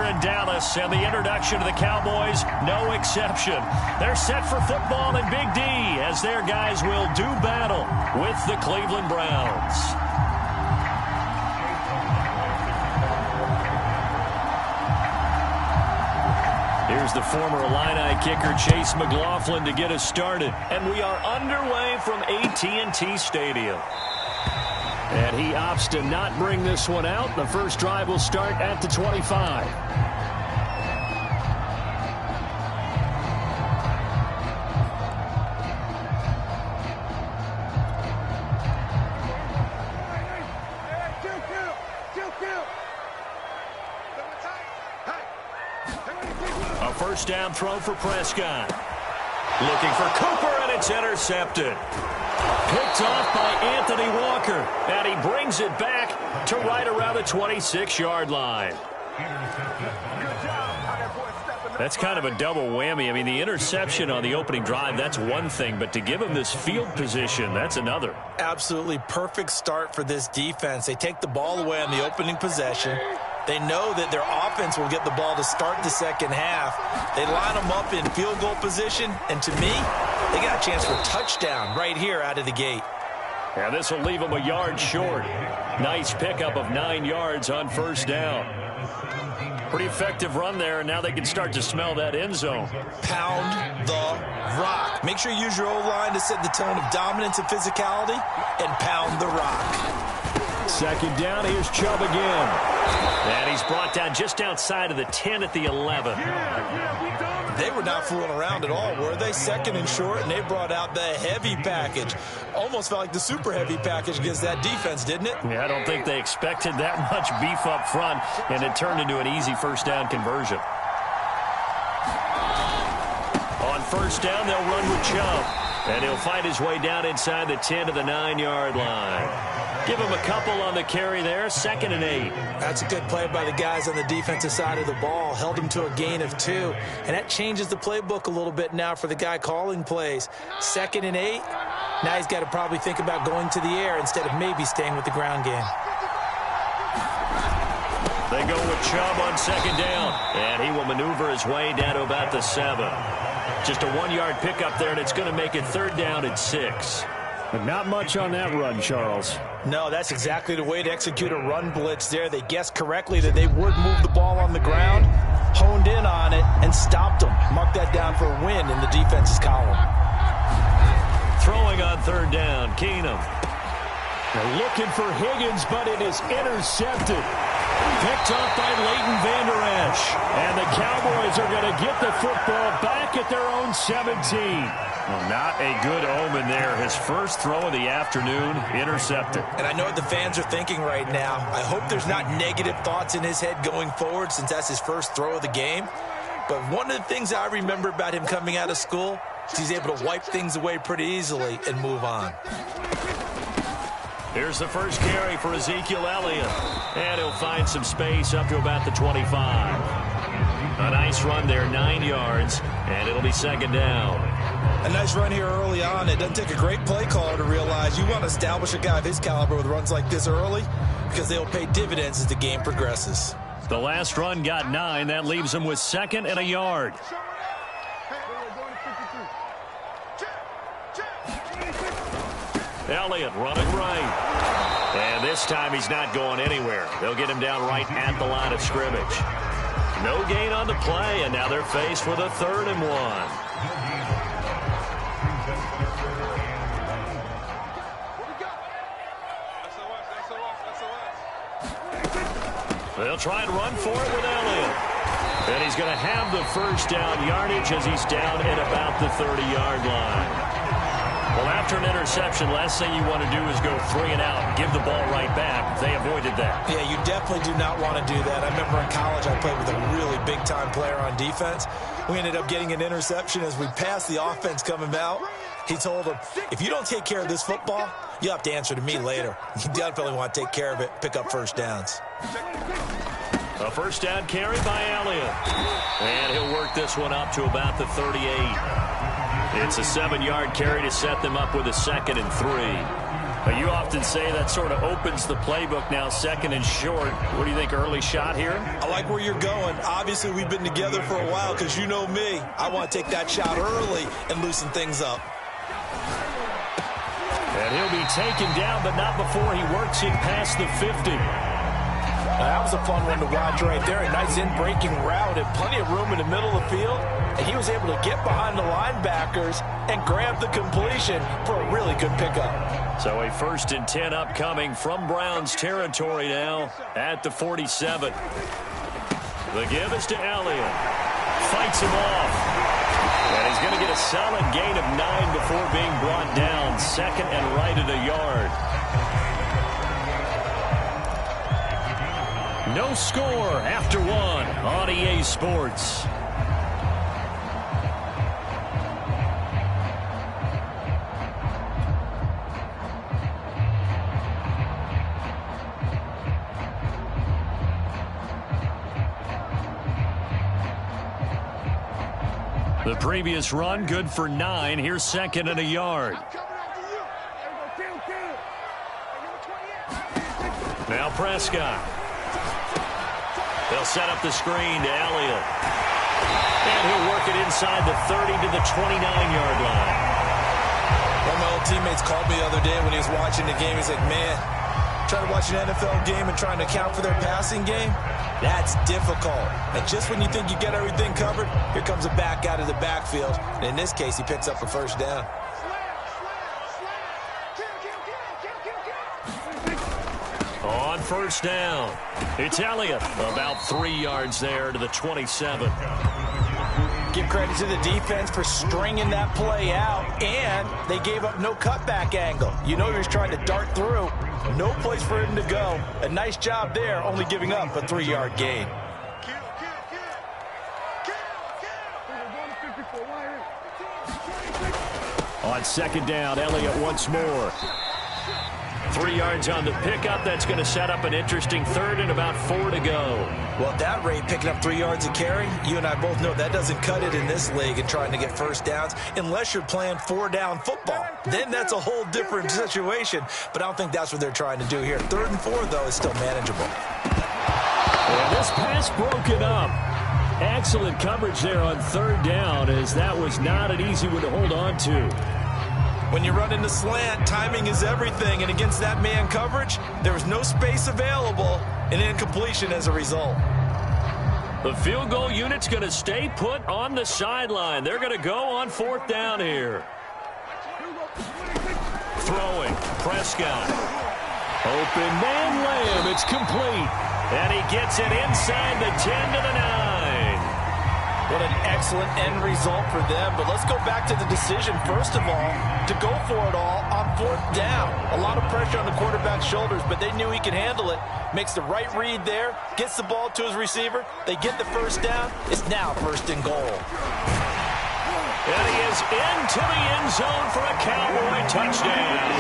here in Dallas, and the introduction to the Cowboys, no exception. They're set for football in Big D as their guys will do battle with the Cleveland Browns. Here's the former Illini kicker Chase McLaughlin to get us started. And we are underway from AT&T Stadium. And he opts to not bring this one out. The first drive will start at the 25. First down throw for Prescott. Looking for Cooper, and it's intercepted. Picked off by Anthony Walker. And he brings it back to right around the 26-yard line. That's kind of a double whammy. I mean, the interception on the opening drive, that's one thing. But to give him this field position, that's another. Absolutely perfect start for this defense. They take the ball away on the opening possession. They know that their offense will get the ball to start the second half. They line them up in field goal position, and to me, they got a chance for a touchdown right here out of the gate. Yeah, this will leave them a yard short. Nice pickup of 9 yards on first down. Pretty effective run there, and now they can start to smell that end zone. Pound the rock. Make sure you use your O-line to set the tone of dominance and physicality, and pound the rock. Second down, here's Chubb again. And he's brought down just outside of the 10 at the 11. They were not fooling around at all, were they? Second and short, and they brought out the heavy package. Almost felt like the super heavy package against that defense, didn't it? Yeah, I don't think they expected that much beef up front, and it turned into an easy first down conversion. On first down, they'll run with Chubb. And he'll find his way down inside the 10 to the 9-yard line. Give him a couple on the carry there, 2nd and 8. That's a good play by the guys on the defensive side of the ball. Held him to a gain of 2. And that changes the playbook a little bit now for the guy calling plays. 2nd and 8. Now he's got to probably think about going to the air instead of maybe staying with the ground game. They go with Chubb on 2nd down. And he will maneuver his way down to about the 7. Just a 1-yard pickup there, and it's going to make it 3rd down and 6. But not much on that run, Charles. No, that's exactly the way to execute a run blitz there. They guessed correctly that they would move the ball on the ground, honed in on it, and stopped them. Mark that down for a win in the defense's column. Throwing on 3rd down, Keenum. They're looking for Higgins, but it is intercepted. Picked off by Leighton Vander Esch. And the Cowboys are going to get the football back at their own 17. Well, not a good omen there. His first throw of the afternoon, intercepted. And I know what the fans are thinking right now. I hope there's not negative thoughts in his head going forward since that's his first throw of the game. But one of the things I remember about him coming out of school is he's able to wipe things away pretty easily and move on. Here's the first carry for Ezekiel Elliott. And he'll find some space up to about the 25. A nice run there, 9 yards, and it'll be 2nd down. A nice run here early on. It doesn't take a great play caller to realize you want to establish a guy of his caliber with runs like this early because they'll pay dividends as the game progresses. The last run got 9. That leaves him with 2nd and a yard. Elliott running right. And this time he's not going anywhere. They'll get him down right at the line of scrimmage. No gain on the play, and now they're faced with a 3rd and 1. They'll try and run for it with Elliott. And he's going to have the first down yardage as he's down at about the 30-yard line. Well, after an interception, last thing you want to do is go 3 and out and give the ball right back. They avoided that. Yeah, you definitely do not want to do that. I remember in college I played with a really big-time player on defense. We ended up getting an interception as we passed the offense coming out. He told him, if you don't take care of this football, you have to answer to me later. You definitely want to take care of it, pick up first downs. A first down carry by Elliott. And he'll work this one up to about the 38. It's a 7-yard carry to set them up with a 2nd and 3. But you often say that sort of opens the playbook now, second and short. What do you think, early shot here? I like where you're going. Obviously, we've been together for a while because you know me. I want to take that shot early and loosen things up. And he'll be taken down, but not before he works it past the 50. That was a fun one to watch right there. A nice in-breaking route and plenty of room in the middle of the field. And he was able to get behind the linebackers and grab the completion for a really good pickup. So a 1st and 10 upcoming from Browns territory now at the 47. The give is to Elliott. Fights him off. And he's going to get a solid gain of 9 before being brought down. 2nd and right at a yard. No score after 1 on EA Sports. The previous run good for 9. Here's 2nd and a yard. Now Prescott. They'll set up the screen to Elliott. And he'll work it inside the 30 to the 29-yard line. One of my old teammates called me the other day when he was watching the game. He's like, man, trying to watch an NFL game and trying to account for their passing game, that's difficult. And just when you think you get everything covered, here comes a back out of the backfield. And in this case, he picks up a 1st down. On 1st down, it's Elliott. About 3 yards there to the 27. Give credit to the defense for stringing that play out, and they gave up no cutback angle. You know he was trying to dart through. No place for him to go. A nice job there, only giving up a 3-yard gain. On 2nd down, Elliott once more. 3 yards on the pickup. That's going to set up an interesting 3rd and about 4 to go. Well, at that rate, picking up 3 yards a carry, you and I both know that doesn't cut it in this league and trying to get 1st downs unless you're playing 4-down football. Then that's a whole different situation, but I don't think that's what they're trying to do here. 3rd and 4, though, is still manageable. And this pass broken up. Excellent coverage there on 3rd down, as that was not an easy one to hold on to. When you run into slant, timing is everything, and against that man coverage, there was no space available, and incompletion as a result. The field goal unit's going to stay put on the sideline. They're going to go on 4th down here. Throwing, Prescott. Open man Lamb, it's complete. And he gets it inside the 10 to the 9. What an excellent end result for them. But let's go back to the decision, first of all, to go for it all on 4th down. A lot of pressure on the quarterback's shoulders, but they knew he could handle it. Makes the right read there, gets the ball to his receiver. They get the 1st down. It's now 1st and goal. And he is into the end zone for a Cowboy touchdown.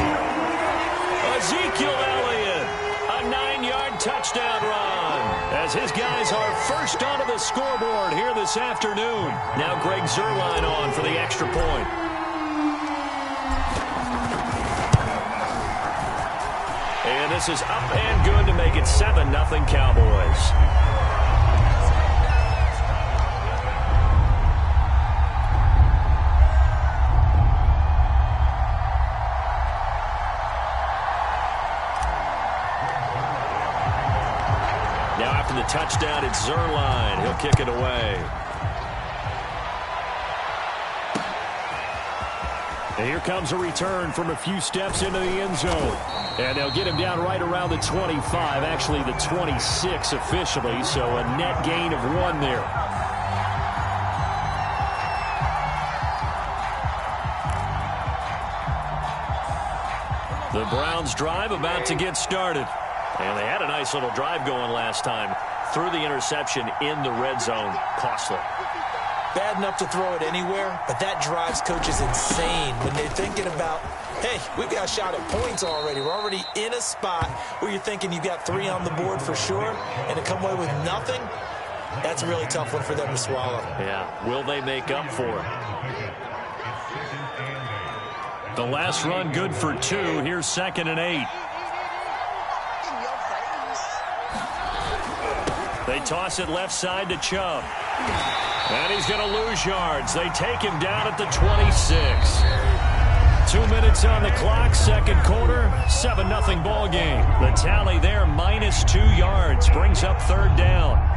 Ezekiel Elliott, a 9-yard touchdown run, as his guys are first onto the scoreboard here this afternoon. Now Greg Zuerlein on for the extra point. And this is up and good to make it 7-0 Cowboys. Now after the touchdown, it's Zuerlein. He'll kick it away. And here comes a return from a few steps into the end zone. And they'll get him down right around the 25, actually the 26 officially, so a net gain of 1 there. The Browns drive about to get started. And they had a nice little drive going last time. Threw the interception in the red zone. Costly. Bad enough to throw it anywhere, but that drives coaches insane when they're thinking about, hey, we've got a shot at points already. We're already in a spot where you're thinking you've got 3 on the board for sure, and to come away with nothing, that's a really tough one for them to swallow. Yeah, will they make up for it? The last run good for 2. Here's 2nd and 8. They toss it left side to Chubb. And he's going to lose yards. They take him down at the 26. 2 minutes on the clock, second quarter, 7-0 ball game. The tally there, -2 yards, brings up 3rd down.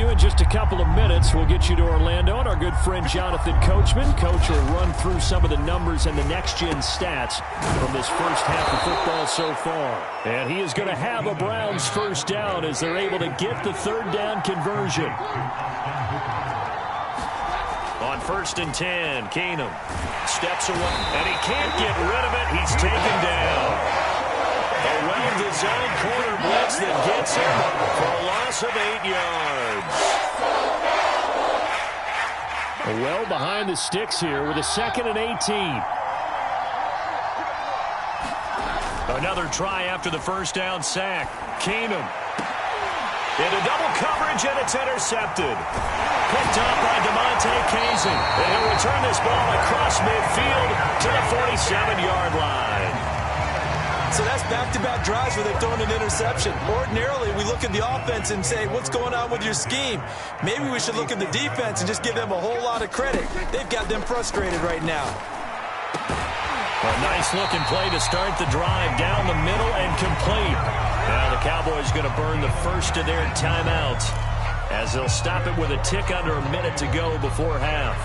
In just a couple of minutes, we'll get you to Orlando, and our good friend Jonathan Coachman. Coach will run through some of the numbers and the next-gen stats from this first half of football so far. And he is going to have a Browns first down as they're able to get the 3rd down conversion. On 1st and 10, Keenum steps away, and he can't get rid of it. He's taken down. A well-designed corner blitz that gets him for a loss of 8 yards. Well behind the sticks here with a 2nd and 18. Another try after the first down sack. Keenum into double coverage, and it's intercepted. Picked up by DeMonte Kazin. And he'll return this ball across midfield to the 47-yard line. So that's back-to-back drives where they've thrown an interception. Ordinarily, we look at the offense and say, what's going on with your scheme? Maybe we should look at the defense and just give them a whole lot of credit. They've got them frustrated right now. A nice-looking play to start the drive down the middle and complete. Now the Cowboys going to burn the first of their timeouts as they'll stop it with a tick under a minute to go before half.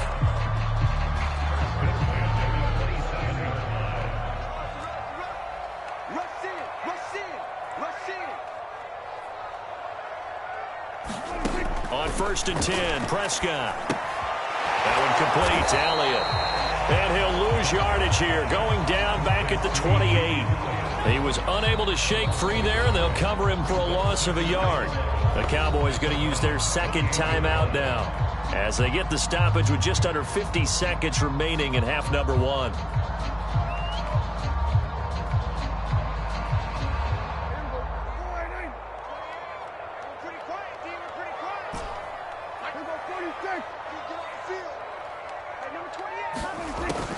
On 1st and 10, Prescott. That one complete to Elliott. And he'll lose yardage here, going down back at the 28. He was unable to shake free there, and they'll cover him for a loss of a yard. The Cowboys going to use their 2nd timeout now as they get the stoppage with just under 50 seconds remaining in half number 1.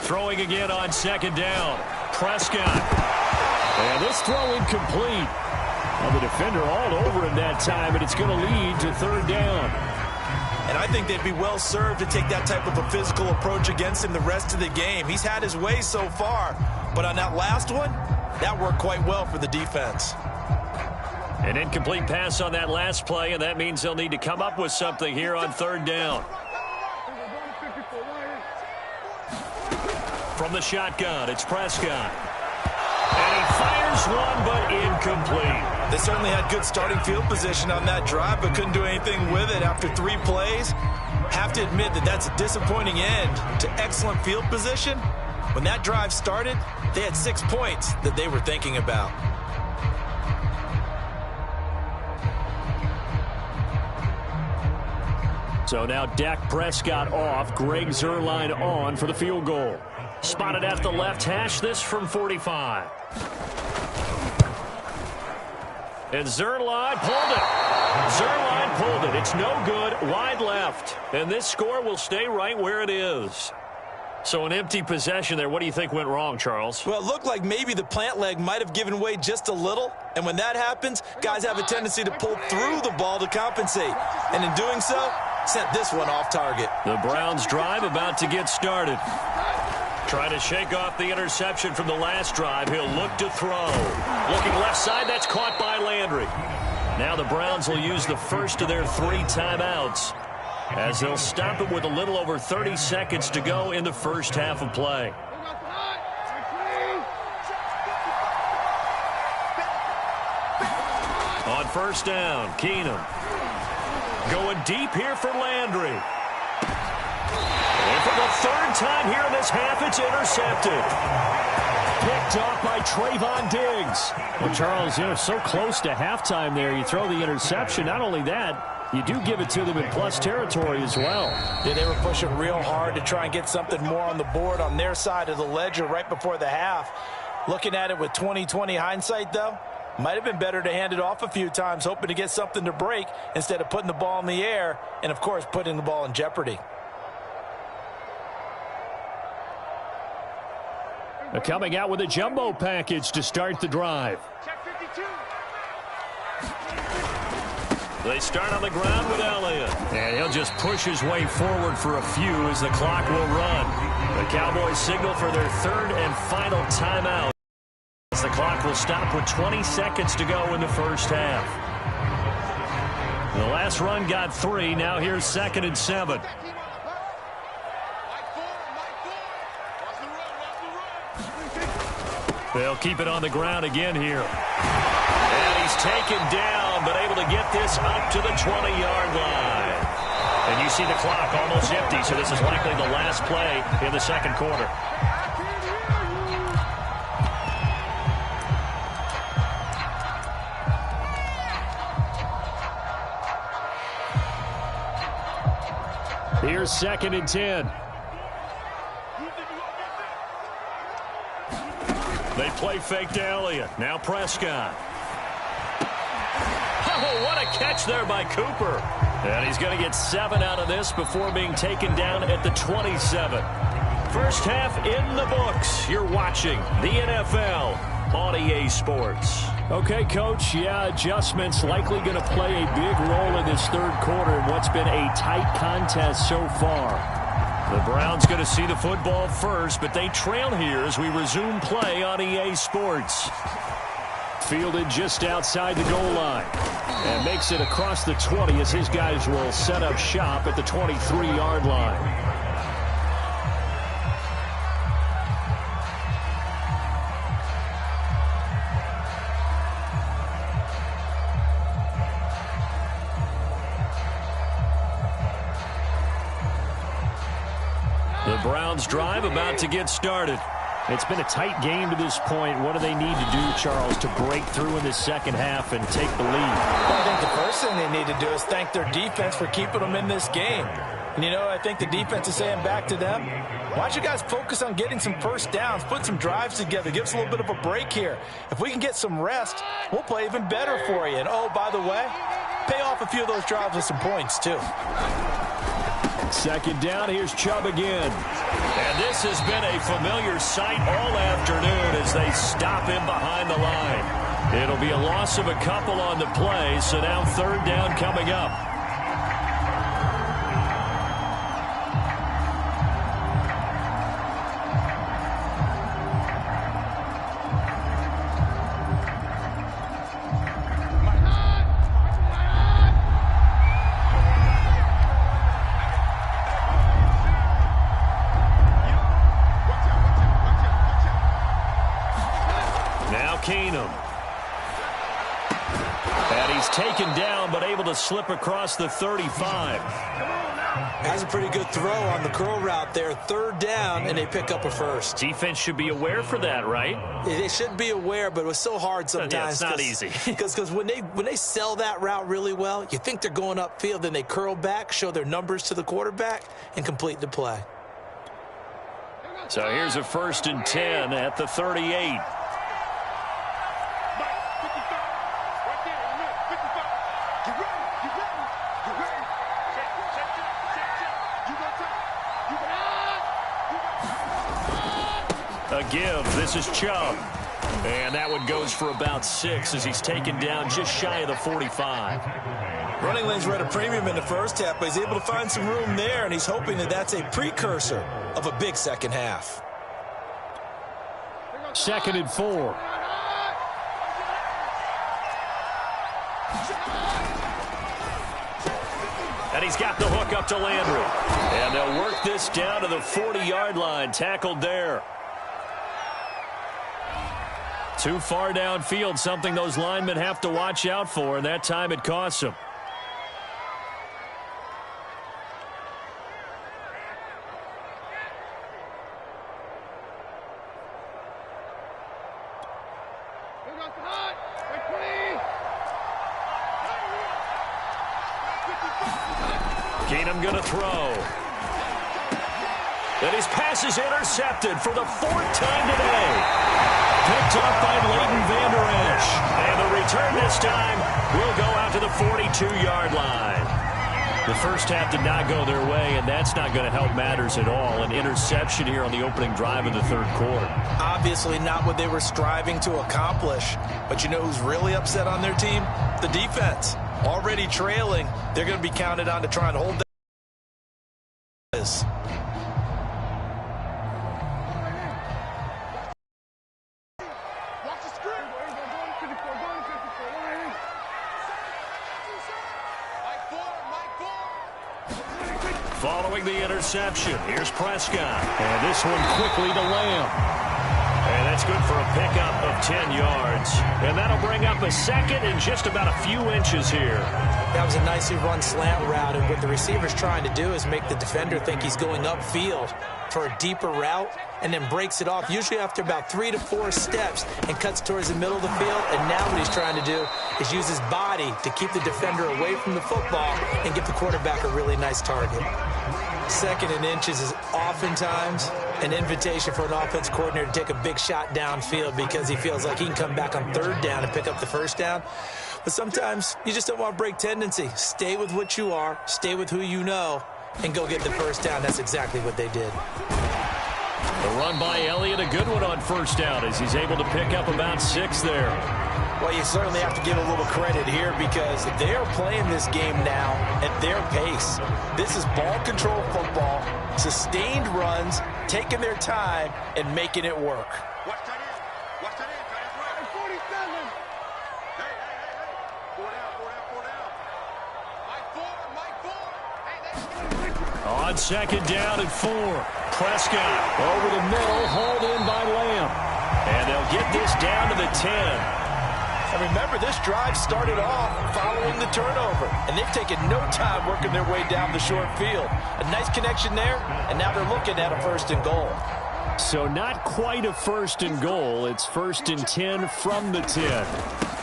Throwing again on 2nd down. Prescott. And this throw incomplete. Well, the defender all over him that time, and it's going to lead to 3rd down. And I think they'd be well served to take that type of a physical approach against him the rest of the game. He's had his way so far, but on that last one, that worked quite well for the defense. An incomplete pass on that last play, and that means they'll need to come up with something here on 3rd down. From the shotgun, it's Prescott. And he fires one, but incomplete. They certainly had good starting field position on that drive, but couldn't do anything with it after 3 plays. Have to admit that that's a disappointing end to excellent field position. When that drive started, they had 6 points that they were thinking about. So now Dak Prescott off, Greg Zuerlein on for the field goal. Spotted at the left hash, this from 45. And Zuerlein pulled it. Zuerlein pulled it. It's no good, wide left. And this score will stay right where it is. So an empty possession there. What do you think went wrong, Charles? Well, it looked like maybe the plant leg might have given way just a little. And when that happens, guys have a tendency to pull through the ball to compensate. And in doing so, sent this one off target. The Browns drive about to get started. Trying to shake off the interception from the last drive. He'll look to throw. Looking left side, that's caught by Landry. Now the Browns will use the first of their 3 timeouts as they'll stop it with a little over 30 seconds to go in the first half of play. On 1st down, Keenum. Going deep here for Landry. And for the 3rd time here in this half, it's intercepted. Picked off by Trayvon Diggs. Well, Charles, you know, so close to halftime there, you throw the interception. Not only that, you do give it to them in plus territory as well. Yeah, they were pushing real hard to try and get something more on the board on their side of the ledger right before the half. Looking at it with 20/20 hindsight, though, might have been better to hand it off a few times, hoping to get something to break instead of putting the ball in the air and, of course, putting the ball in jeopardy. They're coming out with a jumbo package to start the drive. They start on the ground with Elliott. And he'll just push his way forward for a few as the clock will run. The Cowboys signal for their third and final timeout. As the clock will stop with 20 seconds to go in the first half. The last run got 3. Now here's 2nd and 7. They'll keep it on the ground again here. And he's taken down, but able to get this up to the 20-yard line. And you see the clock almost empty, so this is likely the last play in the second quarter. Here's 2nd and 10. They play fake to Elliott. Now Prescott. Oh, what a catch there by Cooper. And he's going to get 7 out of this before being taken down at the 27. First half in the books. You're watching the NFL on EA Sports. Okay, Coach, yeah, adjustments likely going to play a big role in this third quarter in what's been a tight contest so far. The Browns going to see the football first, but they trail here as we resume play on EA Sports. Fielded just outside the goal line. And makes it across the 20 as his guys will set up shop at the 23-yard line. The Browns drive about to get started. It's been a tight game to this point. What do they need to do, Charles, to break through in the second half and take the lead? I think the first thing they need to do is thank their defense for keeping them in this game. And, you know, I think the defense is saying back to them, why don't you guys focus on getting some first downs, put some drives together, give us a little bit of a break here. If we can get some rest, we'll play even better for you. And, oh, by the way, pay off a few of those drives with some points, too. Second down, here's Chubb again. And this has been a familiar sight all afternoon as they stop him behind the line. It'll be a loss of a couple on the play, so now third down coming up. Taken down, but able to slip across the 35. Has a pretty good throw on the curl route there. Third down, and they pick up a first. Defense should be aware for that, right? They should be aware, but it was so hard sometimes. Yeah, it's not easy. Because when they sell that route really well, you think they're going upfield, then they curl back, show their numbers to the quarterback, and complete the play. So here's a 1st and 10 at the 38. A give. This is Chubb. And that one goes for about 6 as he's taken down just shy of the 45. Running lanes were at a premium in the first half, but he's able to find some room there, and he's hoping that that's a precursor of a big second half. 2nd and 4. And he's got the hook up to Landry. And they'll work this down to the 40-yard line. Tackled there. Too far downfield, something those linemen have to watch out for, and that time it costs them. Keenum going to throw. And his pass is intercepted for the 4th time today. picked off by Leighton Vander Esch. And the return this time will go out to the 42-yard line. The first half did not go their way, and that's not going to help matters at all. An interception here on the opening drive of the third quarter. Obviously not what they were striving to accomplish. But you know who's really upset on their team? The defense. Already trailing. They're going to be counted on to try and hold this. Following the interception, here's Prescott. And this one quickly to Lamb. And that's good for a pickup of 10 yards. And that'll bring up a second and just about a few inches here. That was a nicely run slant route, and what the receiver's trying to do is make the defender think he's going upfield for a deeper route and then breaks it off, usually after about 3 to 4 steps, and cuts towards the middle of the field. And now what he's trying to do is use his body to keep the defender away from the football and give the quarterback a really nice target. Second and inches is oftentimes an invitation for an offense coordinator to take a big shot downfield because he feels like he can come back on third down and pick up the first down. But sometimes you just don't want to break tendency. Stay with what you are, stay with who you know, and go get the first down. That's exactly what they did. The run by Elliott, a good one on first down as he's able to pick up about 6 there. Well, you certainly have to give a little credit here because they are playing this game now at their pace. This is ball control football, sustained runs, taking their time, and making it work. Watch that in. Watch that in. That's right. 47. Hey. 4 down. Mike 4. On second down and 4. Prescott over the middle, hauled in by Lamb. And they'll get this down to the 10. And remember, this drive started off following the turnover, and they've taken no time working their way down the short field. A nice connection there, and now they're looking at a first and goal. So not quite a first and goal. It's first and 10 from the 10.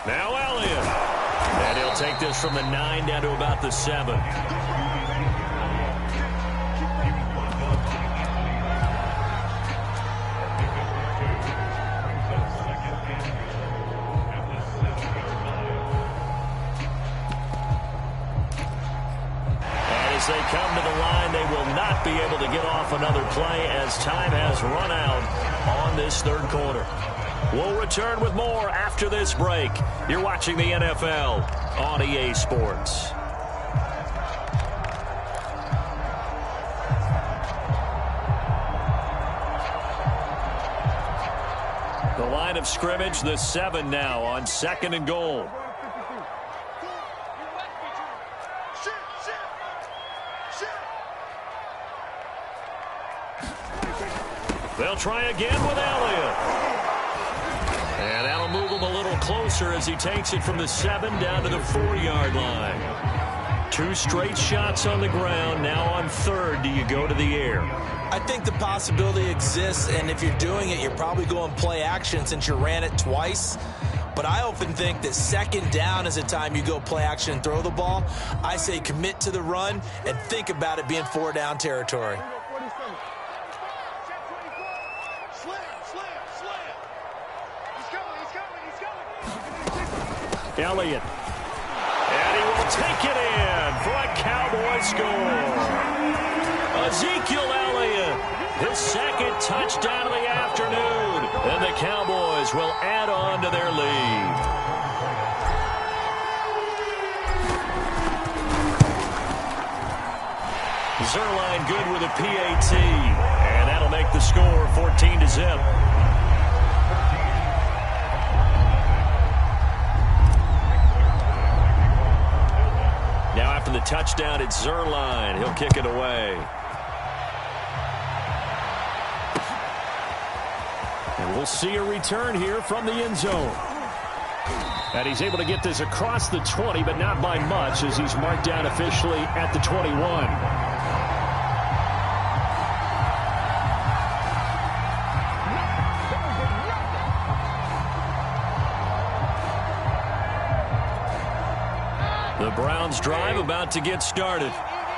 Now Elliott. And he'll take this from the 9 down to about the 7. As they come to the line, they will not be able to get off another play as time has run out on this third quarter. We'll return with more after this break. You're watching the NFL on EA Sports. The line of scrimmage, the 7 now on second and goal. They'll try again with Elliott. And that'll move him a little closer as he takes it from the 7 down to the 4-yard line. 2 straight shots on the ground. Now on third, do you go to the air? I think the possibility exists, and if you're doing it, you're probably going play action since you ran it twice. But I often think that second down is the time you go play action and throw the ball. I say commit to the run and think about it being 4-down territory. Elliott. And he will take it in for a Cowboy score. Ezekiel Elliott, his second touchdown of the afternoon. And the Cowboys will add on to their lead. Zerline good with a PAT. And that'll make the score 14-0. Now after the touchdown, it's Zerline. He'll kick it away. And we'll see a return here from the end zone. And he's able to get this across the 20, but not by much as he's marked down officially at the 21. The Browns drive about to get started.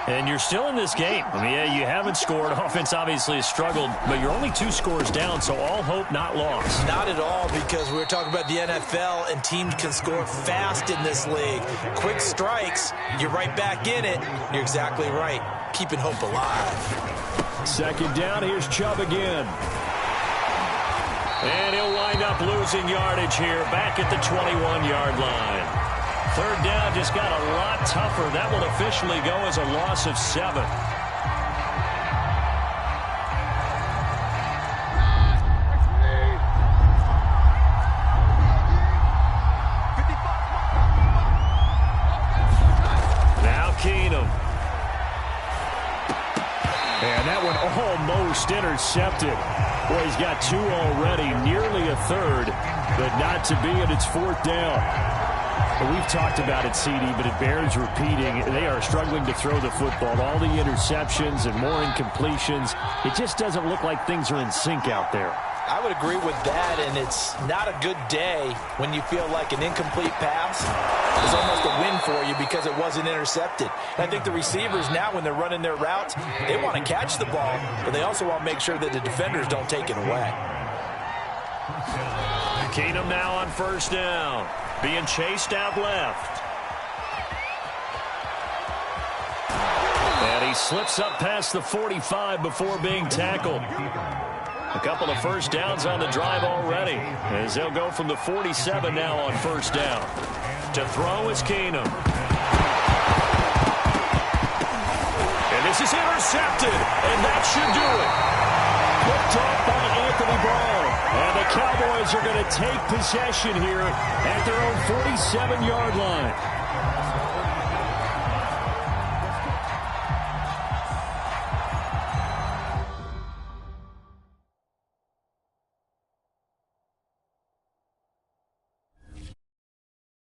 And you're still in this game. I mean, yeah, you haven't scored. Offense obviously has struggled, but you're only 2 scores down, so all hope not lost. Not at all, because we're talking about the NFL, and teams can score fast in this league. Quick strikes, you're right back in it. You're exactly right. Keeping hope alive. Second down, here's Chubb again. And he'll wind up losing yardage here, back at the 21-yard line. Third down just got a lot tougher. That will officially go as a loss of 7. Now Keenum. And that one almost intercepted. Boy, he's got 2 already, nearly a third, but not to be, and it's 4th down. Well, we've talked about it, CD, but it bears repeating. They are struggling to throw the football. All the interceptions and more incompletions. It just doesn't look like things are in sync out there. I would agree with that, and it's not a good day when you feel like an incomplete pass is almost a win for you because it wasn't intercepted. And I think the receivers now, when they're running their routes, they want to catch the ball, but they also want to make sure that the defenders don't take it away. Keenum now on first down, being chased out left. And he slips up past the 45 before being tackled. A couple of first downs on the drive already, as they'll go from the 47 now on first down. To throw is Keenum. And this is intercepted, and that should do it. Picked off by Anthony Brown. And the Cowboys are going to take possession here at their own 47-yard line.